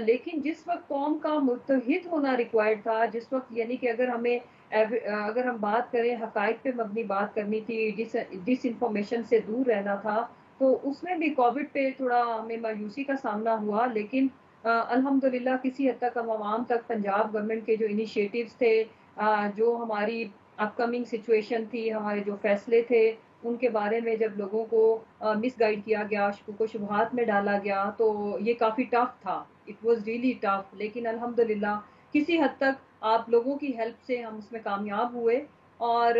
لیکن جس وقت قوم کا متحد ہونا ریکوائرڈ تھا، جس وقت یعنی کہ اگر ہم بات کریں حقائق پہ مبنی بات کرنی تھی، ڈس انفارمیشن سے دور رہنا تھا، تو اس میں بھی کووڈ پہ تھوڑا ہمیں مایوسی کا سامنا ہوا. لیکن الحمدللہ کسی حد تک ہم عوام تک پنجاب گورنمنٹ کے جو انیشیٹوز تھے، جو ہماری اپ کمنگ سچویشن تھی، ہمارے جو فیصلے تھے، ان کے بارے میں جب لوگوں کو مس گائیڈ کیا گیا، شکوک و شبہات میں ڈالا گیا، تو یہ کافی ٹف تھا. It was really tough. لیکن الحمدللہ کسی حد تک آپ لوگوں کی ہیلپ سے ہم اس میں کامیاب ہوئے. اور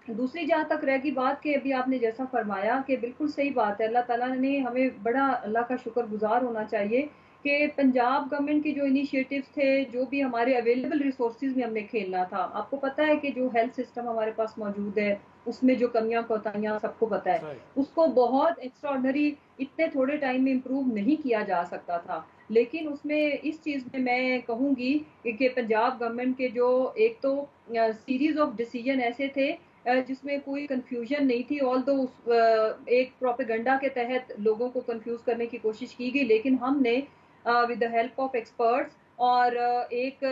دوسری جہاں تک رہ گئی بات کہ ابھی آپ نے جیسا فرمایا کہ بالکل صحیح بات ہے، اللہ تعالیٰ نے ہمیں بڑا اللہ کا شکر گزار ہونا چاہیے کہ پنجاب گورنمنٹ کے جو انیشیٹوز تھے، جو بھی ہمارے اویلیبل ریسورسز میں ہم نے کھیلنا تھا. آپ کو پتہ ہے کہ جو ہیلتھ سسٹم ہمارے پاس موجود ہے، اس میں جو کمیاں کوتاہیاں سب کو پتہ ہے، اس کو بہت ایکسٹراڈنری اتنے تھوڑے ٹائم میں امپروو نہیں کیا جا سکتا تھا. لیکن اس میں اس چیز میں کہوں گی کہ پنجاب گورنمنٹ کے جو ایک تو سیریز آف ڈیسیجن ایسے تھے جس میں کوئی کنفیوژن نہیں تھی. آلدو ایک پروپیگنڈا کے تحت لوگوں کو کنفیوز کرنے کی کوشش کی گئی، لیکن ہم نے with the help of experts اور ایک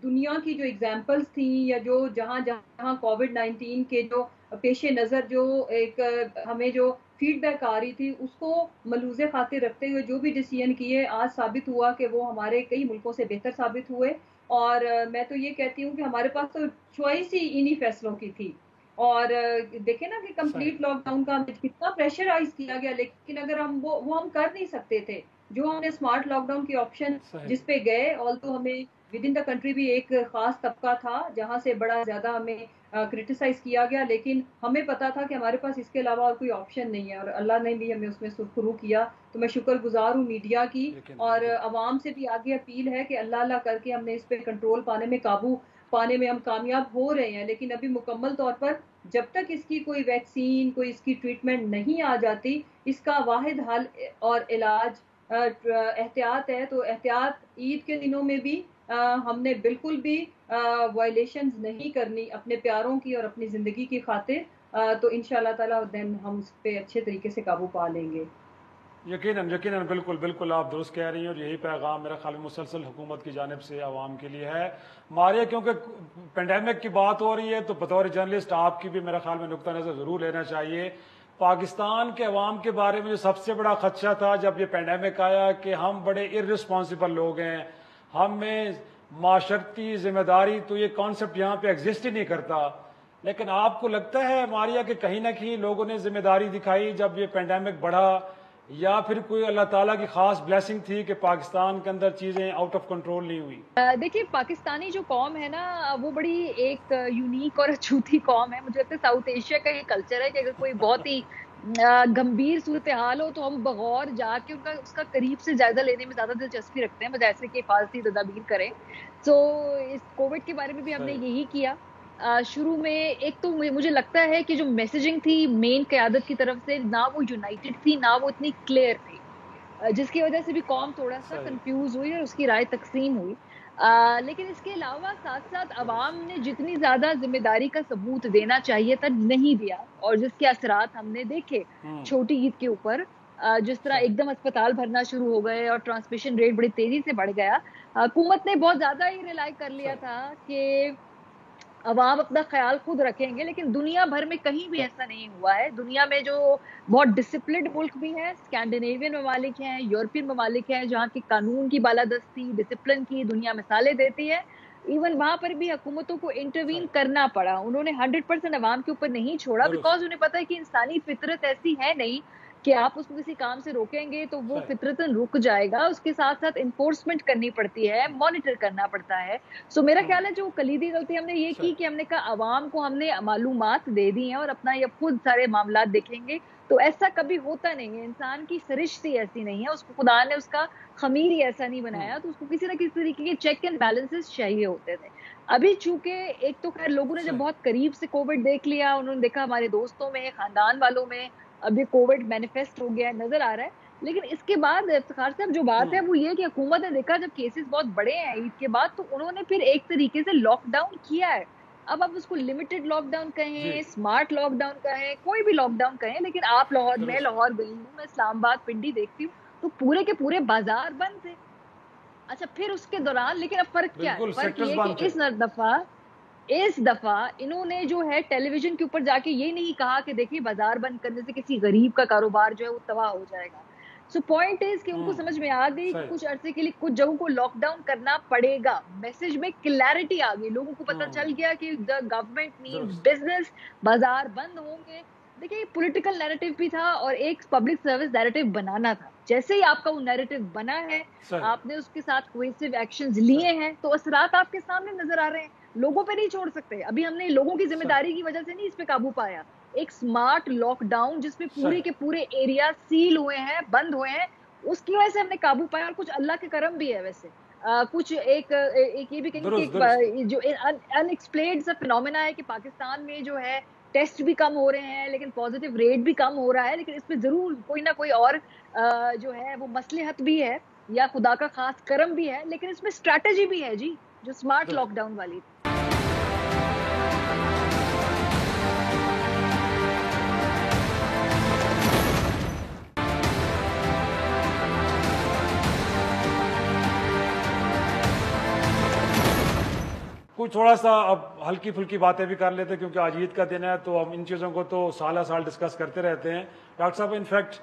دنیا کی جو ایگزامپلس تھیں، یا جو جہاں جہاں کووڈ-19 کے جو پیش نظر جو ایک ہمیں جو فیڈ بیک آ رہی تھی، اس کو ملحوظ خاطر رکھتے ہوئے جو بھی ڈیسیژن کیے، آج ثابت ہوا کہ وہ ہمارے کئی ملکوں سے بہتر ثابت ہوئے. اور میں تو یہ کہتی ہوں کہ ہمارے پاس تو چوائس ہی انہی فیصلوں کی تھی. اور دیکھیں نا کہ کمپلیٹ لاک ڈاؤن کا کتنا پریشرائز کیا گیا، لیکن اگر ہم وہ ہم کر نہیں سکتے تھے. جو ہم نے اسمارٹ لاک ڈاؤن کی آپشن جس پہ گئے، آلدو ہمیں ود ان دا کنٹری بھی ایک خاص طبقہ تھا جہاں سے بڑا زیادہ ہمیں کرٹیسائز کیا گیا، لیکن ہمیں پتا تھا کہ ہمارے پاس اس کے علاوہ اور کوئی آپشن نہیں ہے، اور اللہ نے بھی ہمیں اس میں سرخرو کیا. تو میں شکر گزار ہوں میڈیا کی، اور عوام سے بھی آگے اپیل ہے کہ اللہ اللہ کر کے ہم نے اس پہ کنٹرول پانے میں، قابو پانے میں ہم کامیاب ہو رہے ہیں. لیکن ابھی مکمل طور پر جب تک اس کی کوئی ویکسین، کوئی اس کی ٹریٹمنٹ نہیں آ جاتی، اس کا واحد حل اور علاج احتیاط ہے. تو احتیاط عید کے دنوں میں بھی ہم نے بالکل بھی وائلیشنز نہیں کرنی اپنے پیاروں کی اور اپنی زندگی کی خاطر. تو انشاءاللہ تعالیٰ دین ہم اس پہ اچھے طریقے سے قابو پا لیں گے. یقیناً یقیناً، بالکل بالکل آپ درست کہہ رہی ہیں، اور یہی پیغام میرا خیال مسلسل حکومت کی جانب سے عوام کے لیے ہے. ماریا، کیونکہ پینڈیمک کی بات ہو رہی ہے تو بطور جرنلسٹ آپ کی بھی میرا خیال میں نقطہ نظر ضرور لینا چاہیے. پاکستان کے عوام کے بارے میں جو سب سے بڑا خدشہ تھا جب یہ پینڈیمک آیا کہ ہم بڑے ارسپانسبل لوگ ہیں، ہم میں معاشرتی ذمہ داری، تو یہ کانسیپٹ یہاں پہ ایگزسٹ ہی نہیں کرتا. لیکن آپ کو لگتا ہے ماریا کہ کہیں نہ کہیں لوگوں نے ذمہ داری دکھائی جب یہ پینڈیمک بڑھا، یا پھر کوئی اللہ تعالیٰ کی خاص بلیسنگ تھی کہ پاکستان کے اندر چیزیں آؤٹ آف کنٹرول نہیں ہوئی؟ دیکھیے، پاکستانی جو قوم ہے نا، وہ بڑی ایک یونیک اور اچھوتی قوم ہے. مجھے لگتا ہے ساؤتھ ایشیا کا یہ کلچر ہے کہ اگر کوئی بہت ہی گمبھیر صورتحال ہو تو ہم بغور جا کے اس کا قریب سے جائزہ لینے میں زیادہ دلچسپی رکھتے ہیں، بجائے سے کہ حفاظتی تدابیر کریں. تو اس کووڈ کے بارے میں بھی ہم نے یہی کیا. شروع میں ایک تو مجھے لگتا ہے کہ جو میسیجنگ تھی مین قیادت کی طرف سے، نہ وہ یونائٹڈ تھی، نہ وہ اتنی کلیئر تھی، جس کی وجہ سے بھی قوم تھوڑا سا کنفیوز ہوئی اور اس کی رائے تقسیم ہوئی. لیکن اس کے علاوہ ساتھ ساتھ عوام نے جتنی زیادہ ذمہ داری کا ثبوت دینا چاہیے تھا نہیں دیا، اور جس کے اثرات ہم نے دیکھے چھوٹی عید کے اوپر. جس طرح ایک دم اسپتال بھرنا شروع ہو گئے اور ٹرانسمیشن ریٹ بڑی تیزی سے بڑھ گیا. حکومت نے بہت زیادہ ہی ریلائی کر لیا تھا کہ عوام اپنا خیال خود رکھیں گے، لیکن دنیا بھر میں کہیں بھی ایسا نہیں ہوا ہے. دنیا میں جو بہت ڈسپلنڈ ملک بھی ہیں، اسکینڈینیوین ممالک ہیں، یورپین ممالک ہیں، جہاں کی قانون کی بالادستی، ڈسپلن کی دنیا مثالیں دیتی ہے، ایون وہاں پر بھی حکومتوں کو انٹروین کرنا پڑا. انہوں نے 100% عوام کے اوپر نہیں چھوڑا، بیکاز انہیں پتا ہے کہ انسانی فطرت ایسی ہے نہیں کہ آپ اس کو کسی کام سے روکیں گے تو وہ فطرتاً رک جائے گا. اس کے ساتھ ساتھ انفورسمنٹ کرنی پڑتی ہے، مانیٹر کرنا پڑتا ہے. سو میرا خیال ہے جو کلیدی غلطی ہم نے یہ کی کہ ہم نے کہا عوام کو ہم نے معلومات دے دی ہیں اور اپنا یہ خود سارے معاملات دیکھیں گے. تو ایسا کبھی ہوتا نہیں ہے، انسان کی سرشتی ایسی نہیں ہے، اس کو خدا نے اس کا خمیر ہی ایسا نہیں بنایا، تو اس کو کسی نہ کسی طریقے کے چیک اینڈ بیلنسز چاہیے ہوتے تھے. ابھی چونکہ ایک تو خیر لوگوں نے جب بہت قریب سے کووڈ دیکھ لیا، انہوں نے دیکھا ہمارے دوستوں میں، خاندان والوں میں ابھی کووڈ مینیفیسٹ ہو گیا ہے، نظر آ رہا ہے. لیکن اس کے بعد افتخار صاحب جو بات ہے وہ یہ کہ حکومت نے دیکھا جب کیسز بہت بڑے ہیں عید کے بعد، تو انہوں نے پھر ایک طریقے سے لاک ڈاؤن کیا ہے. اب آپ اس کو لمیٹڈ لاک ڈاؤن کہیں، اسمارٹ لاک ڈاؤن کہیں، کوئی بھی لاک ڈاؤن کہیں، لیکن آپ میں لاہور گئی ہوں، میں اسلام آباد، پنڈی دیکھتی ہوں تو پورے کے پورے بازار بند تھے. اچھا پھر اس کے دوران لیکن اب فرق کیا ہے؟ فرق یہ بالکل کہ اس دفعہ انہوں نے جو ہے ٹیلی ویژن کے اوپر جا کے یہ نہیں کہا کہ دیکھیے بازار بند کرنے سے کسی غریب کا کاروبار جو ہے وہ تباہ ہو جائے گا. سو پوائنٹ از کہ ان کو سمجھ میں آ گئی کہ کچھ عرصے کے لیے کچھ جگہوں کو لاک ڈاؤن کرنا پڑے گا. میسج میں کلیئرٹی آ گئی, لوگوں کو پتہ چل گیا کہ دا گورنمنٹ نیڈز بزنس, بازار بند ہوں گے. دیکھیے پولیٹیکل نیریٹو بھی تھا اور ایک پبلک سروس نیریٹو بنانا تھا. جیسے ہی آپ کا وہ نیریٹو بنا ہے, آپ نے اس کے ساتھ کوئیسو ایکشنز لیے ہیں, تو اثرات آپ کے سامنے نظر آ رہے ہیں. لوگوں پہ نہیں چھوڑ سکتے. ابھی ہم نے لوگوں کی ذمہ داری کی وجہ سے نہیں اس پہ قابو پایا. ایک سمارٹ لاک ڈاؤن جس میں پورے کے پورے ایریا سیل ہوئے ہیں, بند ہوئے ہیں, اس کی وجہ سے ہم نے قابو پایا. اور کچھ اللہ کے کرم بھی ہے ویسے, کچھ ایک یہ بھی کہیں کہ جو ان ایکسپلینڈ سا فینومینا ہے کہ پاکستان میں جو ہے ٹیسٹ بھی کم ہو رہے ہیں لیکن پازیٹیو ریٹ بھی کم ہو رہا ہے. لیکن اس پہ ضرور کوئی نہ کوئی اور جو ہے وہ مصلحت بھی ہے یا خدا کا خاص کرم بھی ہے, لیکن اس میں اسٹریٹجی بھی ہے جی, جو سمارٹ لاک ڈاؤن والی. کوئی تھوڑا سا اب ہلکی پھلکی باتیں بھی کر لیتے کیونکہ آج عید کا دن ہے, تو ہم ان چیزوں کو تو سالہ سال ڈسکس کرتے رہتے ہیں. ڈاکٹر صاحب انفیکٹ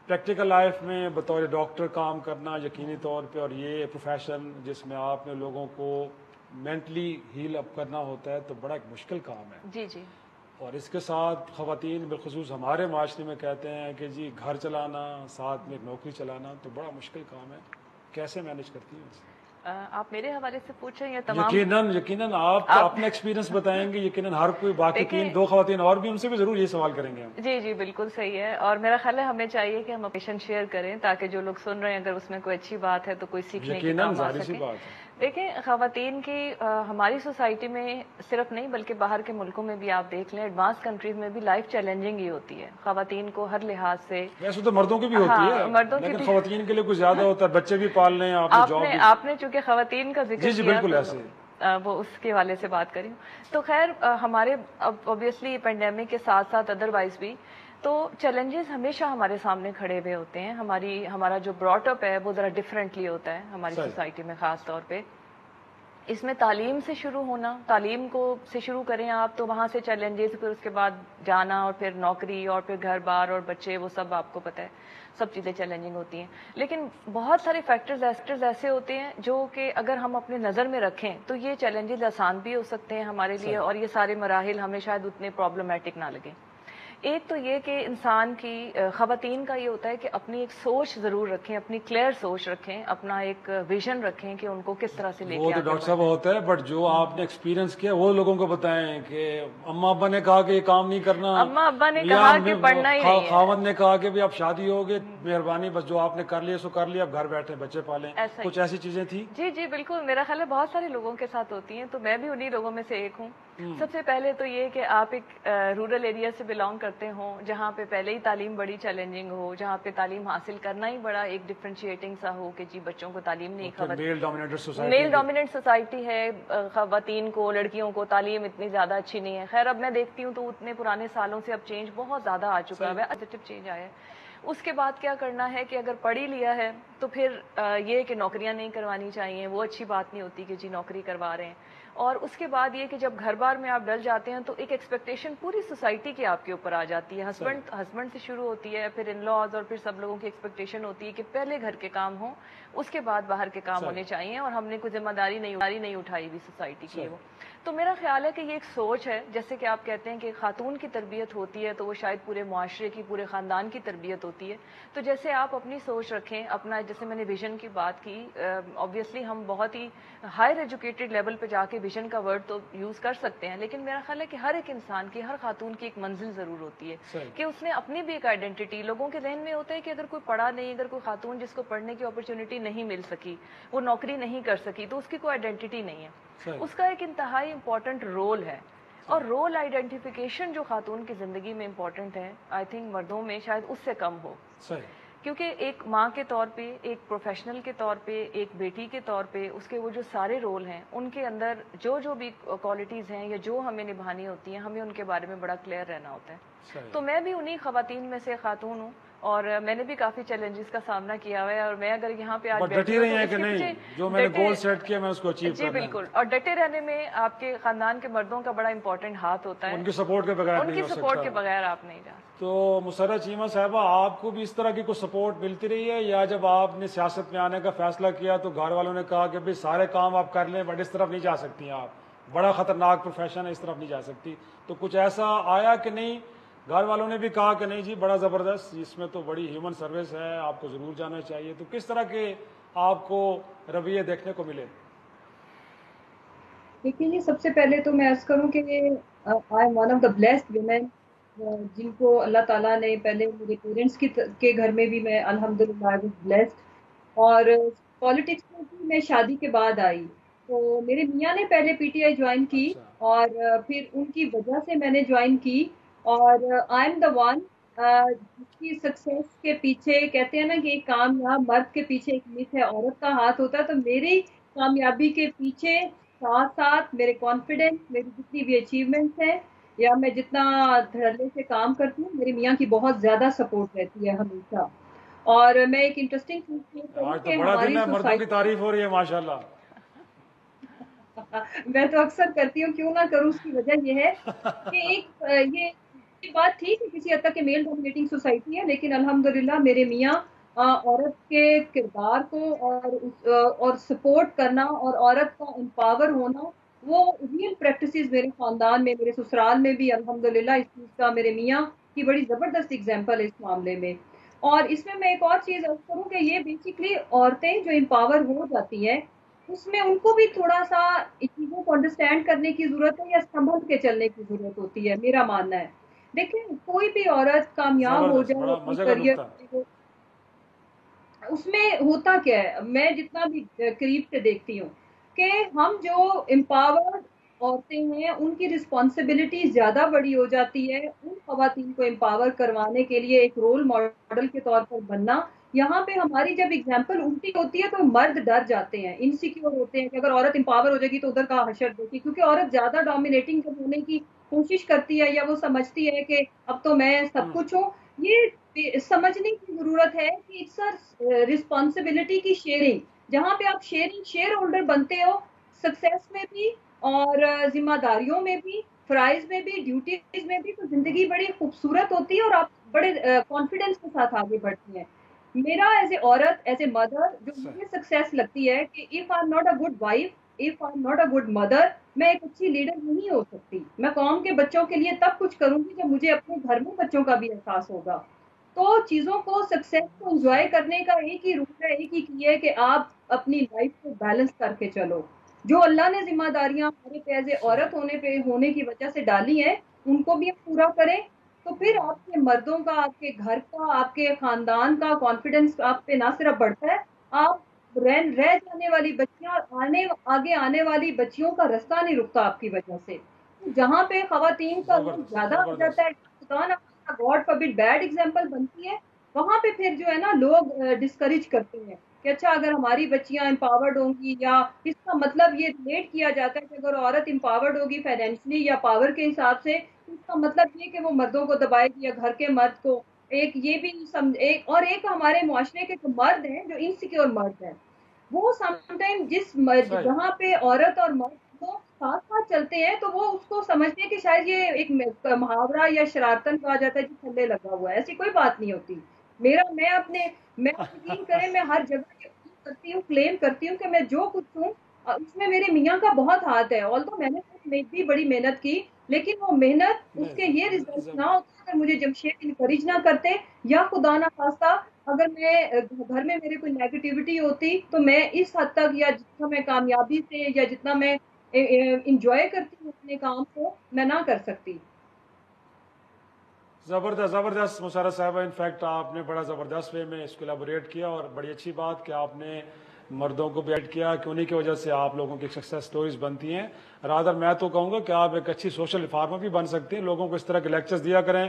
پریکٹیکل لائف میں بطور ڈاکٹر کام کرنا یقینی طور پہ, اور یہ پروفیشن جس میں آپ نے لوگوں کو مینٹلی ہیل اپ کرنا ہوتا ہے, تو بڑا ایک مشکل کام ہے. جی جی. اور اس کے ساتھ خواتین بالخصوص ہمارے معاشرے میں کہتے ہیں کہ جی گھر چلانا ساتھ میں نوکری چلانا تو بڑا مشکل کام ہے. کیسے مینیج کرتی ہیں؟ آپ میرے حوالے سے پوچھ رہے ہیں یا تمام؟ یقیناً آپ اپنا ایکسپیرینس بتائیں گے. یقیناً ہر کوئی باقی دو خواتین اور بھی, ان سے بھی ضرور یہ سوال کریں گے ہم. جی جی بالکل صحیح ہے. اور میرا خیال ہے ہمیں چاہیے کہ ہم پیشن شیئر کریں تاکہ جو لوگ سن رہے ہیں اگر اس میں کوئی اچھی بات ہے تو کوئی سیکھنے کی کام آ سکے. دیکھیں خواتین کی ہماری سوسائٹی میں صرف نہیں بلکہ باہر کے ملکوں میں بھی آپ دیکھ لیں, ایڈوانس کنٹریز میں بھی لائف چیلنجنگ ہی ہوتی ہے خواتین کو ہر لحاظ سے. ویسے تو مردوں کی بھی ہوتی ہے, مردوں کی لیکن خواتین کے لیے کچھ زیادہ ہوتا ہے, بچے بھی پال لیں آپ نے چونکہ خواتین کا ذکر جی بالکل ایسے وہ اس کے حوالے سے بات کری. تو خیر ہمارے اوبیسلی پینڈیمک کے ساتھ ساتھ ادروائز بھی تو چیلنجز ہمیشہ ہمارے سامنے کھڑے ہوئے ہوتے ہیں. ہمارا جو براٹ اپ ہے وہ ذرا ڈفرینٹلی ہوتا ہے ہماری سوسائٹی میں. خاص طور پہ اس میں تعلیم سے شروع ہونا, تعلیم کو سے شروع کریں آپ تو وہاں سے چیلنجز, پھر اس کے بعد جانا اور پھر نوکری اور پھر گھر بار اور بچے, وہ سب آپ کو پتہ ہے سب چیزیں چیلنجنگ ہوتی ہیں. لیکن بہت سارے فیکٹرز ایسے ہوتے ہیں جو کہ اگر ہم اپنے نظر میں رکھیں تو یہ چیلنجز آسان بھی ہو سکتے ہیں ہمارے لیے, اور یہ سارے مراحل ہمیں شاید اتنے پرابلمٹک نہ لگیں. ایک تو یہ کہ انسان کی خواتین کا یہ ہوتا ہے کہ اپنی ایک سوچ ضرور رکھیں, اپنی کلیئر سوچ رکھیں, اپنا ایک ویژن رکھیں کہ ان کو کس طرح سے لے کے وہ تو ڈاکٹر صاحب ہوتا ہے, بٹ جو آپ نے ایکسپیرینس کیا وہ لوگوں کو بتائیں کہ اماں ابا نے کہا کہ یہ کام نہیں کرنا, اماں ابا نے کہا کہ پڑھنا ہی نہیں ہے, خاوند نے کہا کہ اب شادی ہو گئی, مہربانی بس جو آپ نے کر لیا سو کر لیا, اب گھر بیٹھے بچے پالیں, کچھ ایسی چیزیں تھیں. جی جی بالکل, میرا خیال ہے بہت سارے لوگوں کے ساتھ ہوتی ہیں, تو میں بھی انہی لوگوں میں سے ایک ہوں. سب سے پہلے تو یہ کہ آپ ایک رورل ایریا سے بلانگ کرتے ہوں جہاں پہ پہلے ہی تعلیم بڑی چیلنجنگ ہو, جہاں پہ تعلیم حاصل کرنا ہی بڑا ایک ڈفرینشیٹنگ سا ہو کہ جی بچوں کو تعلیم نہیں, میل ڈومیننٹ سوسائٹی ہے, خواتین کو لڑکیوں کو تعلیم اتنی زیادہ اچھی نہیں ہے. خیر اب میں دیکھتی ہوں تو اتنے پرانے سالوں سے اب چینج بہت زیادہ آ چکا ہے, پازیٹیو چینج آیا ہے. اس کے بعد کیا کرنا ہے کہ اگر پڑھی لیا ہے تو پھر یہ کہ نوکریاں نہیں کروانی چاہیے, وہ اچھی بات نہیں ہوتی کہ جی نوکری کروا رہے ہیں. اور اس کے بعد یہ کہ جب گھر بار میں آپ ڈل جاتے ہیں تو ایک ایکسپیکٹیشن پوری سوسائٹی کی آپ کے اوپر آ جاتی ہے. ہسبینڈ سے شروع ہوتی ہے, پھر ان لاز, اور پھر سب لوگوں کی ایکسپیکٹیشن ہوتی ہے کہ پہلے گھر کے کام ہوں, اس کے بعد باہر کے کام ہونے چاہیے, اور ہم نے کوئی ذمہ داری نہیں اٹھائی ہوئی سوسائٹی کی. وہ تو میرا خیال ہے کہ یہ ایک سوچ ہے, جیسے کہ آپ کہتے ہیں کہ خاتون کی تربیت ہوتی ہے تو وہ شاید پورے معاشرے کی, پورے خاندان کی تربیت ہوتی ہے. تو جیسے آپ اپنی سوچ رکھیں, اپنا, جیسے میں نے ویژن کی بات کی, آبویسلی ہم بہت ہی ہائر ایجوکیٹڈ لیول پہ جا کے ویژن کا ورڈ تو یوز کر سکتے ہیں, لیکن میرا خیال ہے کہ ہر ایک انسان کی, ہر خاتون کی ایک منزل ضرور ہوتی ہے کہ اس نے اپنی بھی ایک آئیڈینٹی. لوگوں کے ذہن میں ہوتا ہے کہ اگر کوئی پڑھا نہیں, اگر کوئی خاتون جس کو پڑھنے کی اپرچونٹی نہیں مل سکی, وہ نوکری نہیں کر سکی, تو اس کی کوئی آئیڈینٹی نہیں ہے. اس کا ایک انتہائی امپورٹنٹ رول ہے, اور رول آئیڈینٹیفیکیشن جو خاتون کی زندگی میں امپورٹنٹ ہے, آئی تھنک مردوں میں شاید اس سے کم ہو. کیونکہ ایک ماں کے طور پہ, ایک پروفیشنل کے طور پہ, ایک بیٹی کے طور پہ, اس کے وہ جو سارے رول ہیں ان کے اندر جو بھی کوالٹیز ہیں یا جو ہمیں نبھانی ہوتی ہیں, ہمیں ان کے بارے میں بڑا کلیئر رہنا ہوتا ہے. تو میں بھی انہی خواتین میں سے خاتون ہوں اور میں نے بھی کافی چیلنجز کا سامنا کیا ہوا ہے اور میں اگر یہاں پہ آج ڈٹی رہی ہیں کہ نہیں جو میں نے گول سیٹ کیا میں اس کو اچیو کرنا ہے. جی بالکل, اور ڈٹے رہنے میں آپ کے خاندان کے مردوں کا بڑا امپورٹنٹ ہاتھ ہوتا ہے, ان کی سپورٹ کے بغیر ان کی سپورٹ کے بغیر آپ نہیں جا سکتے. تو مسرت چیمہ صاحبہ آپ کو بھی اس طرح کی کوئی سپورٹ ملتی رہی ہے یا جب آپ نے سیاست میں آنے کا فیصلہ کیا تو گھر والوں نے کہا کہ بھائی سارے کام آپ کر لیں بٹ اس طرف نہیں جا سکتی آپ, بڑا خطرناک پروفیشن ہے اس طرف نہیں جا سکتی, تو کچھ ایسا آیا کہ نہیں گھر والوں نے بھی کہا کہ نہیں جی بڑا زبردست اس میں تو بڑی ہیومن سروس ہے آپ کو ضرور جانا چاہیے, تو کس طرح کے آپ کو رویے دیکھنے کو ملے؟ دیکھیے یہ سب سے پہلے تو میں عرض کروں کہ I am one of the blessed women جن کو اللہ تعالیٰ نے پہلے میرے پیرنٹس کے گھر میں بھی میں الحمدللہ آئی واز بلیسڈ, اور پالیٹکس میں بھی میں شادی کے بعد آئی. تو میرے میاں نے پہلے پی ٹی آئی جوائن کی اور پھر ان کی وجہ سے میں نے جوائن کی, اور آئی ایم دا ون جس کی سکسیس کے پیچھے کہتے ہیں نا کہ ایک کامیاب مرد کے پیچھے ایک میت ہے عورت کا ہاتھ ہوتا ہے, تو میری کامیابی کے پیچھے ساتھ ساتھ میرے کانفیڈنس, میری جتنی بھی اچیومنٹس ہیں یا میں جتنا دھڑلے سے کام کرتی ہوں, میرے میاں کی بہت زیادہ سپورٹ رہتی ہے ہمیشہ. اور میں ایک انٹرسٹنگ چیز آج تو بڑا دن ہے, مردوں کی تعریف ہو رہی ہے ماشاءاللہ. میں تو اکثر کرتی ہوں, کیوں نہ کروں, اس کی وجہ یہ ہے کہ ایک یہ بات تھی کہ کسی حد تک میل ڈومینیٹنگ سوسائٹی ہے, لیکن الحمدللہ میرے میاں عورت کے کردار کو اور سپورٹ کرنا اور عورت کا امپاور ہونا وہ ریئل پریکٹسز میرے خاندان میں, میرے سسرال میں بھی الحمدللہ اس چیز کا میرے میاں کی بڑی زبردست اگزامپل ہے اس معاملے میں. اور اس میں ایک اور چیز عرض کروں کہ یہ بیسیکلی عورتیں جو امپاور ہو جاتی ہیں اس میں ان کو بھی تھوڑا سا چیزوں کو انڈرسٹینڈ کرنے کی ضرورت ہے یا سنبھل کے چلنے کی ضرورت ہوتی ہے, میرا ماننا ہے. دیکھیں کوئی بھی عورت کامیاب ہو جائے اپنی کریئر, اس میں ہوتا کیا ہے, میں جتنا بھی قریب سے دیکھتی ہوں کہ ہم جو امپاورڈ عورتیں ہیں ان کی رسپانسبلٹی زیادہ بڑی ہو جاتی ہے. ان خواتین کو امپاور کروانے کے لیے ایک رول ماڈل کے طور پر بننا, یہاں پہ ہماری جب اگزامپل الٹی ہوتی ہے تو مرد ڈر جاتے ہیں, انسیکیور ہوتے ہیں کہ اگر عورت امپاور ہو جائے گی تو ادھر کا حشر دیکھی, کیونکہ عورت زیادہ ڈومینیٹنگ جب ہونے کی کوشش کرتی ہے یا وہ سمجھتی ہے کہ اب تو میں سب کچھ ہوں. یہ سمجھنے کی ضرورت ہے کہ اٹس رسپانسبلٹی کی شیئرنگ, جہاں پہ آپ شیئر ہولڈر بنتے ہو سکسیس میں بھی اور ذمہ داریوں میں بھی, فرائض میں بھی, ڈیوٹیز میں بھی, تو زندگی بڑی خوبصورت ہوتی ہے اور آپ بڑے کانفیڈنس کے ساتھ آگے بڑھتی ہیں. میرا ایز اے عورت, ایز اے مدر, جو مجھے سکسیس لگتی ہے کہ if I am not a good wife, if I am not a good mother, میں ایک اچھی لیڈر نہیں ہو سکتی. میں قوم کے بچوں کے لیے تب کچھ کروں گی جب مجھے اپنے گھر میں بچوں کا بھی احساس ہوگا. تو چیزوں کو, سکسیس کو انجوائے کرنے کا ایک ہی رول ہے, ایک ہی کی ہے کہ آپ اپنی لائف کو بیلنس کر کے چلو. جو اللہ نے ذمہ داریاں ہمارے پہ ایز اے عورت ہونے کی وجہ سے ڈالی ہیں ان کو بھی ہم پورا کریں, تو پھر آپ کے مردوں کا, آپ کے گھر کا, آپ کے خاندان کا کانفیڈنس آپ پہ نہ صرف بڑھتا ہے, آپ رہ جانے والی بچیاں, آگے آنے والی بچیوں کا رستہ نہیں رکتا آپ کی وجہ سے. جہاں پہ خواتین کا رول زیادہ ہو جاتا ہے, گاڈ فاربڈ بیڈ ایگزامپل بنتی ہے, وہاں پہ پھر جو ہے نا لوگ ڈسکریج کرتے ہیں کہ اچھا اگر ہماری بچیاں امپاورڈ ہوں گی, یا اس کا مطلب یہ ریلیٹ کیا جاتا ہے کہ اگر عورت امپاورڈ ہوگی فائنینشلی یا پاور کے حساب سے, اس کا مطلب یہ کہ وہ مردوں کو دبائے گی یا گھر کے مرد کو. ایک یہ بھی اور ایک ہمارے معاشرے کے جو مرد ہیں جو انسیکیور مرد ہیں, وہ سم ٹائم جہاں پہ عورت اور مرد وہ ساتھ ساتھ چلتے ہیں تو وہ اس کو سمجھتے ہیں کہ شاید یہ ایک محاورہ یا شرارتن کہا جاتا ہے جو تھلے لگا ہوا ہے. ایسی کوئی بات نہیں ہوتی. میں یقین کریں, میں ہر جگہ کرتی ہوں, کلیم کرتی ہوں کہ میں جو کچھ ہوں اس میں میرے میاں کا بہت ہاتھ ہے. آلدو میں نے بھی بڑی محنت کی, لیکن وہ محنت اس کے یہ رزلٹ نہ ہوتا اگر مجھے جمشید انکریج نہ کرتے, یا خدا نہ خواستہ اگر میں گھر میں میرے کوئی نیگیٹیوٹی ہوتی تو میں اس حد تک, یا جتنا میں کامیابی سے یا جتنا میں انجوائے کرتی ہوں اپنے کام کو, میں نہ کر سکتی. زبردست مسرت صاحبہ, انفیکٹ آپ نے بڑا زبردست وے میں اس کو ایلیبوریٹ کیا, اور بڑی اچھی بات کہ آپ نے مردوں کو بھی ایڈ کیا کہ انہی کی وجہ سے آپ لوگوں کی سکسیس سٹوریز بنتی ہیں. رادر میں تو کہوں گا کہ آپ ایک اچھی سوشل ریفارمر بھی بن سکتے ہیں, لوگوں کو اس طرح کے لیکچرز دیا کریں.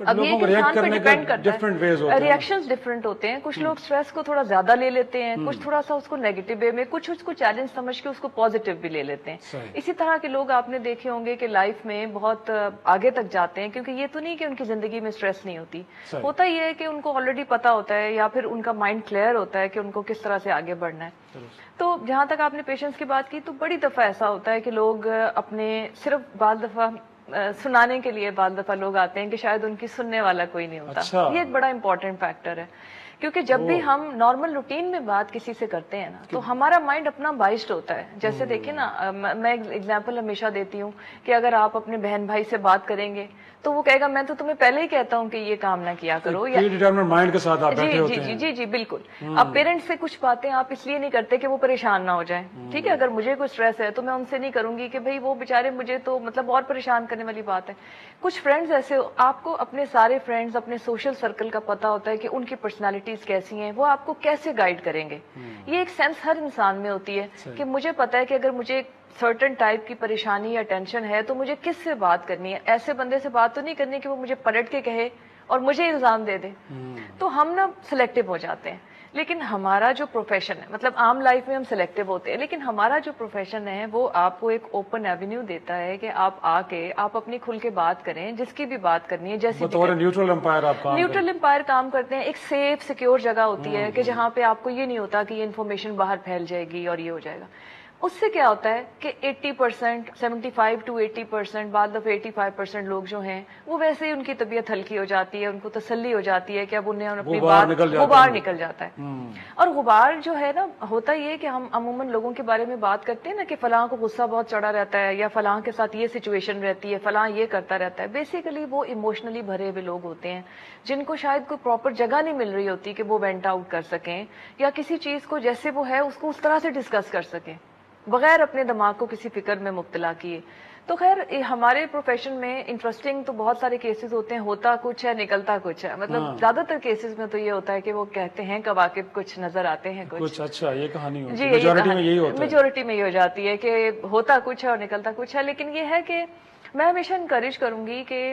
اب یہ انسان پہ ڈیپینڈ کرتا ہے، ریئیکشنز ڈفرینٹ ہوتے ہیں. کچھ لوگ اسٹریس کو تھوڑا زیادہ لے لیتے ہیں، کچھ تھوڑا سا اس کو نیگیٹو وے میں، کچھ اس کو چیلنج سمجھ کے اس کو پازیٹیو بھی لے لیتے ہیں. اسی طرح کے لوگ آپ نے دیکھے ہوں گے کہ لائف میں بہت آگے تک جاتے ہیں، کیونکہ یہ تو نہیں کہ ان کی زندگی میں اسٹریس نہیں ہوتی، ہوتا یہ ہے کہ ان کو آلریڈی پتا ہوتا ہے یا پھر ان کا مائنڈ کلیئر ہوتا ہے کہ ان کو کس طرح سے آگے بڑھنا ہے. تو جہاں تک آپ نے پیشنس کی بات کی، تو بڑی دفعہ ایسا ہوتا ہے کہ لوگ اپنے صرف بعض دفعہ سنانے کے لیے بعض دفعہ لوگ آتے ہیں کہ شاید ان کی سننے والا کوئی نہیں ہوتا. یہ ایک بڑا امپورٹنٹ فیکٹر ہے، کیونکہ جب بھی ہم نارمل روٹین میں بات کسی سے کرتے ہیں نا، تو ہمارا مائنڈ اپنا بائسڈ ہوتا ہے. جیسے دیکھیں نا، میں ایگزامپل ہمیشہ دیتی ہوں کہ اگر آپ اپنے بہن بھائی سے بات کریں گے تو وہ کہے گا میں تو تمہیں پہلے ہی کہتا ہوں کہ یہ کام نہ کیا کرو. مائنڈ کے ساتھ جی بالکل. اب پیرنٹس سے کچھ باتیں آپ اس لیے نہیں کرتے کہ وہ پریشان نہ ہو جائیں. ٹھیک ہے، اگر مجھے کوئی اسٹریس ہے تو میں ان سے نہیں کروں گی کہ بھئی وہ بےچارے مجھے تو مطلب اور پریشان کرنے والی بات ہے. کچھ فرینڈز ایسے، آپ کو اپنے سارے فرینڈز، اپنے سوشل سرکل کا پتا ہوتا ہے کہ ان کی پرسنالٹیز کیسی ہیں، وہ آپ کو کیسے گائیڈ کریں گے. یہ ایک سینس ہر انسان میں ہوتی ہے کہ مجھے پتا ہے کہ اگر مجھے سرٹن ٹائپ کی پریشانی یا ٹینشن ہے تو مجھے کس سے بات کرنی ہے. ایسے بندے سے بات تو نہیں کرنی کہ وہ مجھے پلٹ کے کہے اور مجھے الزام دے دے. تو ہم نا سلیکٹو ہو جاتے ہیں. لیکن ہمارا جو پروفیشن ہے، مطلب عام لائف میں ہم سلیکٹو ہوتے ہیں، لیکن ہمارا جو پروفیشن ہے وہ آپ کو ایک اوپن ایونیو دیتا ہے کہ آپ آ کے آپ اپنی کھل کے بات کریں، جس کی بھی بات کرنی ہے. جیسے نیوٹرل امپائر کام کرتے ہیں. ایک سیف سیکیور جگہ ہوتی ہے کہ جہاں پہ آپ کو یہ نہیں ہوتا کہ یہ انفارمیشن باہر پھیل جائے گی اور یہ ہو جائے گا. اس سے کیا ہوتا ہے کہ 80%، 75 to 80%، بعد دفعہ 85% لوگ جو ہیں وہ ویسے ہی ان کی طبیعت ہلکی ہو جاتی ہے، ان کو تسلی ہو جاتی ہے کہ اب انہیں اپنی بات غبار نکل جاتا ہے. اور غبار جو ہے نا، ہوتا یہ کہ ہم عموماً لوگوں کے بارے میں بات کرتے ہیں نا کہ فلاں کو غصہ بہت چڑھا رہتا ہے، یا فلاں کے ساتھ یہ سچویشن رہتی ہے، فلاں یہ کرتا رہتا ہے. بیسیکلی وہ ایموشنلی بھرے ہوئے لوگ ہوتے ہیں جن کو شاید کوئی پراپر جگہ نہیں مل رہی ہوتی کہ وہ وینٹ آؤٹ کر سکیں، یا کسی چیز کو جیسے وہ ہے اس کو اس طرح سے ڈسکس کر سکیں بغیر اپنے دماغ کو کسی فکر میں مبتلا کیے. تو خیر ہمارے پروفیشن میں انٹرسٹنگ تو بہت سارے کیسز ہوتے ہیں، ہوتا کچھ ہے نکلتا کچھ ہے. مطلب زیادہ تر کیسز میں تو یہ ہوتا ہے کہ وہ کہتے ہیں کواکب کچھ نظر آتے ہیں کچھ. اچھا، یہ کہانی جی میجورٹی میں یہ ہو جاتی ہے کہ ہوتا کچھ ہے اور نکلتا کچھ ہے. لیکن یہ ہے کہ میں ہمیشہ انکریج کروں گی کہ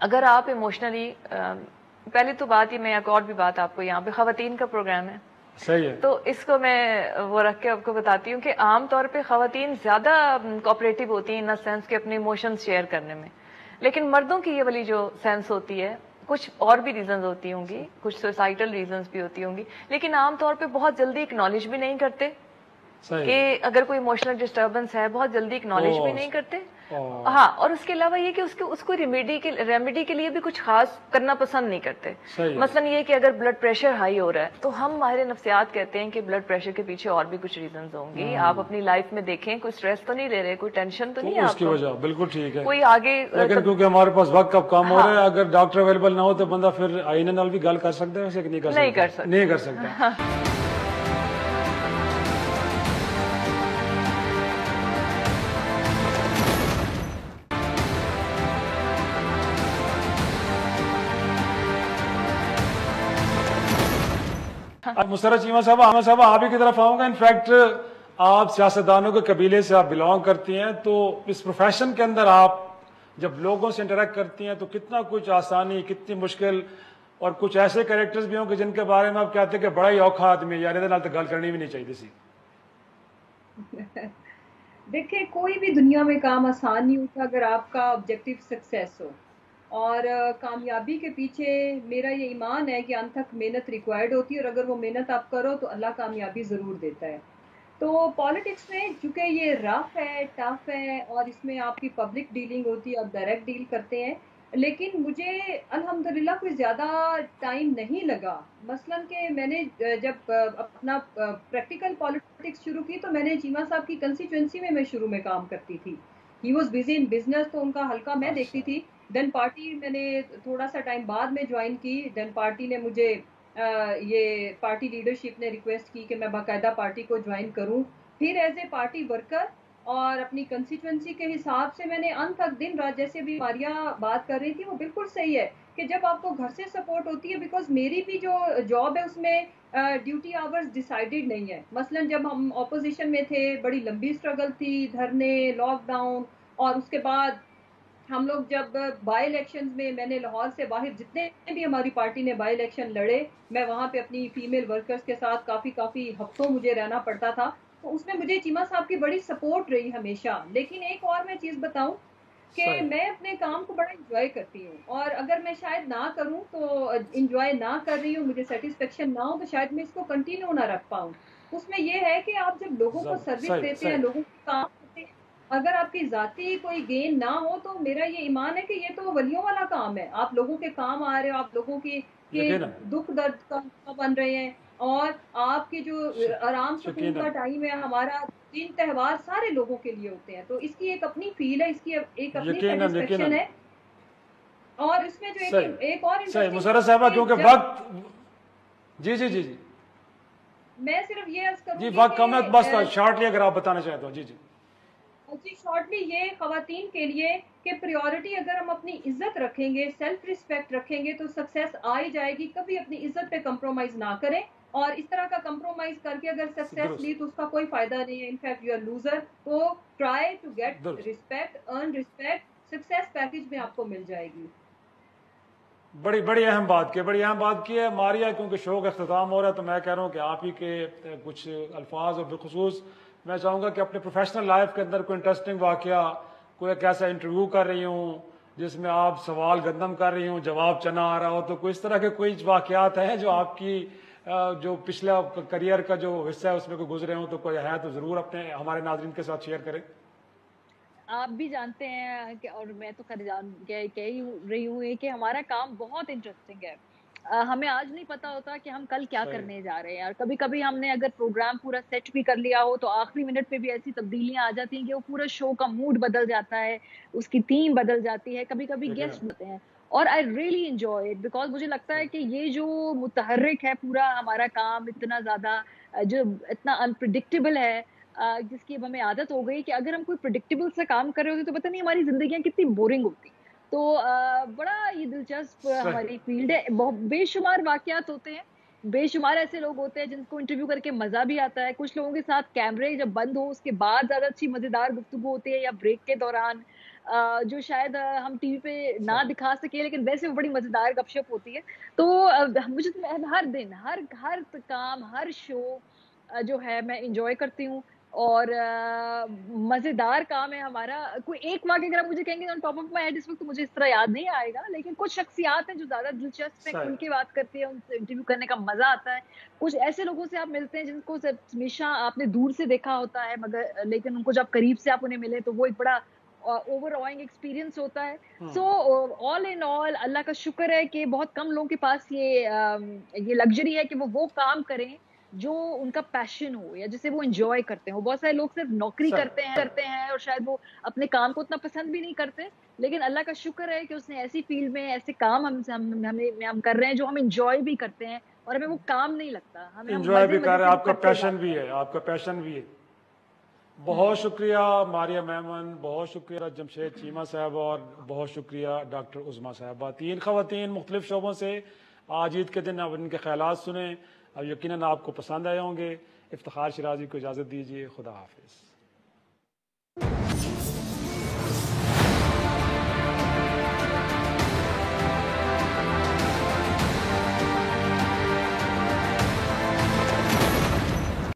اگر آپ ایموشنلی، پہلی تو بات یہ، میں ایک اور بھی بات آپ کو، یہاں پہ خواتین کا پروگرام ہے، صحیح ہے، تو اس کو میں وہ رکھ کے آپ کو بتاتی ہوں کہ عام طور پہ خواتین زیادہ کوآپریٹو ہوتی ہیں ان سینس کے اپنے ایموشنز شیئر کرنے میں. لیکن مردوں کی یہ والی جو سینس ہوتی ہے، کچھ اور بھی ریزنز ہوتی ہوں گی، کچھ سوسائٹل ریزنز بھی ہوتی ہوں گی، لیکن عام طور پہ بہت جلدی اکنالج بھی نہیں کرتے کہ اگر کوئی ایموشنل ڈسٹربنس ہے، بہت جلدی اکنالج بھی نہیں کرتے. ہاں، اور اس کے علاوہ یہ کہ اس کو ریمیڈی کے لیے بھی کچھ خاص کرنا پسند نہیں کرتے. مثلا یہ کہ اگر بلڈ پریشر ہائی ہو رہا ہے تو ہم ماہر نفسیات کہتے ہیں کہ بلڈ پریشر کے پیچھے اور بھی کچھ ریزنز ہوں گی. آپ اپنی لائف میں دیکھیں، کوئی اسٹریس تو نہیں لے رہے، کوئی ٹینشن تو نہیں ہے اس کی وجہ. بالکل ٹھیک ہے، کوئی آگے، لیکن کیونکہ ہمارے پاس وقت اب کم ہو رہا ہے، اگر ڈاکٹر اویلیبل نہ ہو تو بندہ پھر آئینے نال بھی گل کر سکتا ہے، ویسے نہیں کر سکتا. اب مسرت چیمہ صاحب آپ ہی کی طرف آؤں گا. انفیکٹ آپ سیاستدانوں کے قبیلے سے آپ بلانگ کرتی ہیں، تو اس پروفیشن کے اندر آپ جب لوگوں سے انٹریکٹ کرتی ہیں تو کتنا کچھ آسانی، کتنی مشکل، اور کچھ ایسے کریکٹرز بھی ہوں کہ جن کے بارے میں آپ کہتے ہیں کہ بڑا ہی اوکھا آدمی، یار ادھر نال تو گل کرنی بھی نہیں چاہیے سی. دیکھیں، کوئی بھی دنیا میں کام آسان نہیں ہوتا اگر آپ کا آبجیکٹو سکسیس ہو. اور کامیابی کے پیچھے میرا یہ ایمان ہے کہ انت تک محنت ریکوائرڈ ہوتی ہے، اور اگر وہ محنت آپ کرو تو اللہ کامیابی ضرور دیتا ہے. تو پالیٹکس میں چونکہ یہ رف ہے، ٹف ہے، اور اس میں آپ کی پبلک ڈیلنگ ہوتی ہے، آپ ڈائریکٹ ڈیل کرتے ہیں، لیکن مجھے الحمدللہ کوئی زیادہ ٹائم نہیں لگا. مثلاً کہ میں نے جب اپنا پریکٹیکل پالیٹکس شروع کی تو میں نے چیمہ صاحب کی کنسٹیچوئنسی میں شروع میں کام کرتی تھی. He was busy in business, تو ان کا حلقہ میں دیکھتی تھی. دین پارٹی میں نے تھوڑا سا ٹائم بعد میں جوائن کی. دین پارٹی نے مجھے یہ پارٹی لیڈرشپ نے ریکویسٹ کی کہ میں باقاعدہ پارٹی کو جوائن کروں. پھر ایز اے پارٹی ورکر اور اپنی کنسٹیچوئنسی کے حساب سے میں نے انت تک دن رات، جیسے بھی ماریا بات کر رہی تھی وہ بالکل صحیح ہے کہ جب آپ کو گھر سے سپورٹ ہوتی ہے، بیکاز میری بھی جو جاب ہے اس میں ڈیوٹی آورز ڈیسائیڈڈ نہیں ہے. مثلا جب ہم اپوزیشن میں تھے، بڑی لمبی اسٹرگل تھی، دھرنے، لاک ڈاؤن، اور اس کے بعد ہم لوگ جب بائی الیکشنز میں نے لاہور سے باہر جتنے بھی ہماری پارٹی نے بائی الیکشن لڑے، میں وہاں پہ اپنی فیمیل ورکرز کے ساتھ کافی ہفتوں مجھے رہنا پڑتا تھا، تو اس میں مجھے چیمہ صاحب کی بڑی سپورٹ رہی ہمیشہ. لیکن ایک اور میں چیز بتاؤں کہ صحیح میں اپنے کام کو بڑا انجوائے کرتی ہوں، اور اگر میں شاید نہ کروں تو انجوائے نہ کر رہی ہوں، مجھے سیٹسفیکشن نہ ہو تو شاید میں اس کو کنٹینیو نہ رکھ پاؤں. اس میں یہ ہے کہ آپ جب لوگوں کو سروس صحیح دیتے ہیں، صحیح لوگوں کو کام کرتے ہیں، اگر آپ کی ذاتی کوئی گین نہ ہو تو میرا یہ ایمان ہے کہ یہ تو ولیوں والا کام ہے. آپ لوگوں کے کام آ رہے ہو، آپ لوگوں کے یقینا دکھ درد کا بن رہے ہیں، اور آپ کے جو آرام سکون یقینا کا ٹائم ہے، ہمارا دن تہوار سارے لوگوں کے لیے ہوتے ہیں، تو اس کی ایک اپنی فیل ہے، اس کی ایک اپنی یقینا یقینا سیٹسفیکشن ہے. اور اس میں جو صحیح ایک اور صحیح انٹرسٹنگ مسرت صاحبہ، کہ کیونکہ جب وقت، جی جی جی جی میں صرف یہ عرض جی کروں گی وقت کم ہے، بس کہ شارٹلی اگر آپ بتانا چاہتے ہو. جی جی جی شارٹلی یہ خواتین کے لیے کہ پریورٹی اگر ہم اپنی عزت رکھیں گے، سیلف ریسپیکٹ رکھیں گے تو سکسیس آ ہی جائے گی. کبھی اپنی عزت پہ کمپرومائز نہ کریں، اور اس طرح کا کمپرومائز کر کے اگر سکسیس لی درست تو اس کا کوئی فائدہ نہیں ہے، انفیکٹ یو آر لوزر. تو ٹرائی ٹو گیٹ درست ریسپیکٹ، ارن ریسپیکٹ، سکسیس پیکج میں آپ کو مل جائے گی. بڑی اہم بات کی ہے ماریا، کیونکہ شو کا اختتام ہو رہا ہے تو میں کہہ رہا ہوں کہ آپ ہی کے کچھ الفاظ، اور بالخصوص میں چاہوں گا کہ اپنے پروفیشنل لائف کے اندر کوئی انٹرسٹنگ واقعہ، کوئی ایک ایسا انٹرویو کر رہی ہوں جس میں آپ سوال گندم کر رہی ہوں، جواب چنا آ رہا ہو، تو کوئی اس طرح کے کوئی واقعات ہیں جو آپ کی جو پچھلا کریئر کا جو حصہ ہے اس میں کوئی گزرے ہوں، تو کوئی ہے تو ضرور اپنے ہمارے ناظرین کے ساتھ شیئر کریں. آپ بھی جانتے ہیں کہ، اور میں تو کہہ ہی رہی ہوں کہ ہمارا کام بہت انٹرسٹنگ ہے. ہمیں آج نہیں پتا ہوتا کہ ہم کل کیا صحیح کرنے جا رہے ہیں، اور کبھی کبھی ہم نے اگر پروگرام پورا سیٹ بھی کر لیا ہو تو آخری منٹ پہ بھی ایسی تبدیلیاں آ جاتی ہیں کہ وہ پورا شو کا موڈ بدل جاتا ہے، اس کی تھیم بدل جاتی ہے، کبھی کبھی یقینا گیسٹ ہوتے ہیں. اور I really enjoy it, because مجھے لگتا ہے کہ یہ جو متحرک ہے پورا ہمارا کام، اتنا زیادہ جو اتنا انپریڈکٹیبل ہے، جس کی اب ہمیں عادت ہو گئی کہ اگر ہم کوئی پریڈکٹیبل سے کام کر رہے ہوتے تو پتہ نہیں ہماری زندگیاں کتنی بورنگ ہوتی. تو بڑا یہ دلچسپ صحیح ہماری فیلڈ ہے. بہت بے شمار واقعات ہوتے ہیں، بے شمار ایسے لوگ ہوتے ہیں جن کو انٹرویو کر کے مزہ بھی آتا ہے. کچھ لوگوں کے ساتھ کیمرے جب بند ہو اس کے بعد زیادہ اچھی مزیدار گفتگو ہوتی ہے، یا بریک کے دوران جو شاید ہم ٹی وی پہ نہ صحیح دکھا سکے، لیکن ویسے وہ بڑی مزیدار گپ شپ ہوتی ہے. تو مجھے ہر دن، ہر کام، ہر شو جو ہے میں انجوائے کرتی ہوں، اور مزیدار کام ہے ہمارا. کوئی ایک واقعہ اگر آپ مجھے کہیں گے on top of my head اس وقت تو مجھے اس طرح یاد نہیں آئے گا، لیکن کچھ شخصیات ہیں جو زیادہ دلچسپ ہیں، کھل صحیح کے بات کرتی ہیں، ان سے انٹرویو کرنے کا مزہ آتا ہے. کچھ ایسے لوگوں سے آپ ملتے ہیں جن کو ہمیشہ آپ نے دور سے دیکھا ہوتا ہے، مگر لیکن ان کو جب قریب سے آپ انہیں ملے تو وہ ایک بڑا اوور آئنگ ایکسپیرینس ہوتا ہے. سو آل ان آل اللہ کا شکر ہے کہ بہت کم لوگوں کے پاس یہ لگژری ہے کہ وہ کام کریں جو ان کا پیشن ہو یا جسے وہ انجوائے کرتے ہیں. بہت سارے لوگ صرف نوکری کرتے ہیں اور شاید وہ اپنے کام کو اتنا پسند بھی نہیں کرتے، لیکن اللہ کا شکر ہے کہ اس نے ایسی فیلڈ میں ایسے کام ہم کر رہے ہیں جو ہم انجوائے بھی کرتے ہیں، اور ہمیں وہ کام نہیں لگتا، ہم انجوائے مزے بھی کر مزے رہے سے ہیں، وہ آپ کا کرتے پیشن جاتے بھی ہیں. ہے، آپ کا پیشن بھی ہے. بہت شکریہ ماریہ میمن، بہت شکریہ جمشید چیمہ صاحب، اور بہت شکریہ ڈاکٹر عظمیٰ صاحبہ. 3 خواتین مختلف شعبوں سے آج عید کے دن اب ان کے خیالات سنیں، اب یقیناً آپ کو پسند آئے ہوں گے. افتخار شیرازی کو اجازت دیجیے، خدا حافظ.